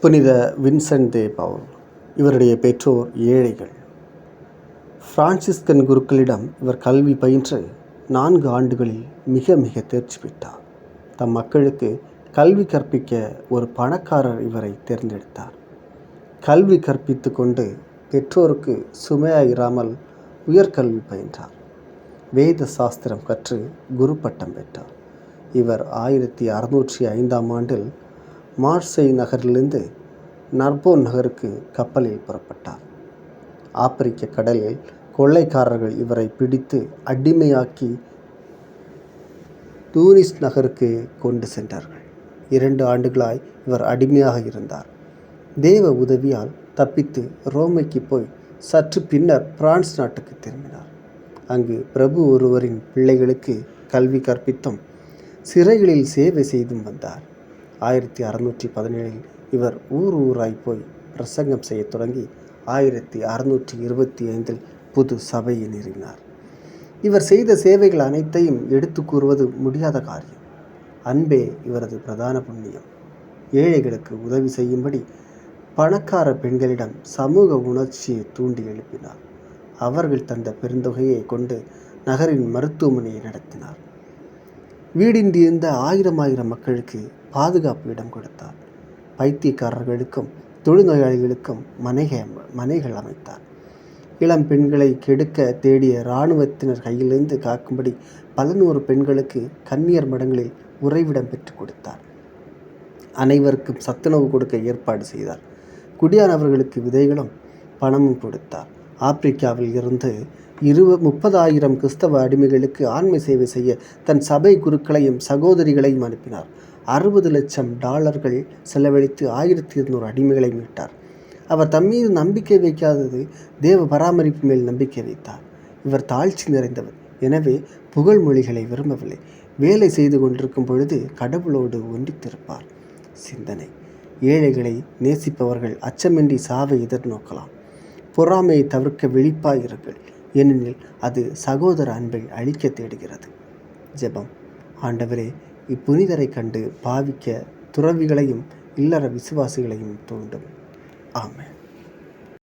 புனித வின்சென்ட் தே பவுல். இவருடைய பெற்றோர் ஏழைகள். பிரான்சிஸ்கன் குருக்களிடம் இவர் கல்வி பயின்று 4 ஆண்டுகளில் மிக மிக தேர்ச்சி பெற்றார். தம் மக்களுக்கு கல்வி கற்பிக்க ஒரு பணக்காரர் இவரை தேர்ந்தெடுத்தார். கல்வி கற்பித்து கொண்டு பெற்றோருக்கு சுமையாயிராமல் உயர்கல்வி பயின்றார். வேத சாஸ்திரம் கற்று குரு பட்டம் பெற்றார். இவர் 1605ஆம் ஆண்டில் மார்செய் நகரிலிருந்து நர்போன் நகருக்கு கப்பலில் புறப்பட்டார். ஆப்பிரிக்க கடலில் கொள்ளைக்காரர்கள் இவரை பிடித்து அடிமையாக்கி தூனிஸ் நகருக்கு கொண்டு சென்றார்கள். 2 ஆண்டுகளாய் இவர் அடிமையாக இருந்தார். தேவ உதவியால் தப்பித்து ரோமைக்கு போய் சற்று பின்னர் பிரான்ஸ் நாட்டுக்கு திரும்பினார். அங்கு பிரபு ஒருவரின் பிள்ளைகளுக்கு கல்வி கற்பித்தும் சிறைகளில் சேவை செய்தும் வந்தார். 1617இல் இவர் ஊராய் போய் பிரசங்கம் செய்ய தொடங்கி 1625இல் புது சபையை நிறுவினார். இவர் செய்த சேவைகள் அனைத்தையும் எடுத்து கூறுவது முடியாத காரியம். அன்பே இவரது பிரதான புண்ணியம். ஏழைகளுக்கு உதவி செய்யும்படி பணக்கார பெண்களிடம் சமூக உணர்ச்சியை தூண்டி எழுப்பினார். அவர்கள் தந்த பெருந்தொகையை கொண்டு நகரின் மருத்துவமனையை நடத்தினார். வீடின்றியிருந்த 1000 மக்களுக்கு பாதுகாப்பு இடம் கொடுத்தார். பைத்தியக்காரர்களுக்கும் தொழுநோயாளிகளுக்கும் மனைகள் அமைத்தார். இளம் பெண்களை கெடுக்க தேடிய இராணுவத்தினர் கையிலிருந்து காக்கும்படி 100 பெண்களுக்கு கன்னியர் மடங்களில் உறைவிடம் பெற்றுக் கொடுத்தார். அனைவருக்கும் சத்துணவு கொடுக்க ஏற்பாடு செய்தார். குடியானவர்களுக்கு விதைகளும் பணமும் கொடுத்தார். ஆப்பிரிக்காவில் இருந்து 30,000 கிறிஸ்தவ அடிமைகளுக்கு ஆன்ம சேவை செய்ய தன் சபை குருக்களையும் சகோதரிகளையும் அனுப்பினார். $60 லட்சம் செலவழித்து 1200 அடிமைகளை மீட்டார். அவர் தம்மீது நம்பிக்கை வைக்காதது தேவ பராமரிப்பு மேல் நம்பிக்கை வைத்தார். இவர் தாழ்ச்சி நிறைந்தவர், எனவே புகழ்மொழிகளை விரும்பவில்லை. வேலை செய்து கொண்டிருக்கும் பொழுது கடவுளோடு ஒன்றித்திருப்பார். சிந்தனை: ஏழைகளை நேசிப்பவர்கள் அச்சமின்றி சாவை எதிர்நோக்கலாம். பொறாமையை தவிர்க்க விழிப்பாயிருங்கள், ஏனெனில் அது சகோதர அன்பை அழிக்க தேடுகிறது. ஜெபம்: ஆண்டவரே, இப்புனிதரை கண்டு பாவிக்க துறவிகளையும் இல்லற விசுவாசிகளையும் தூண்டும். ஆமென்.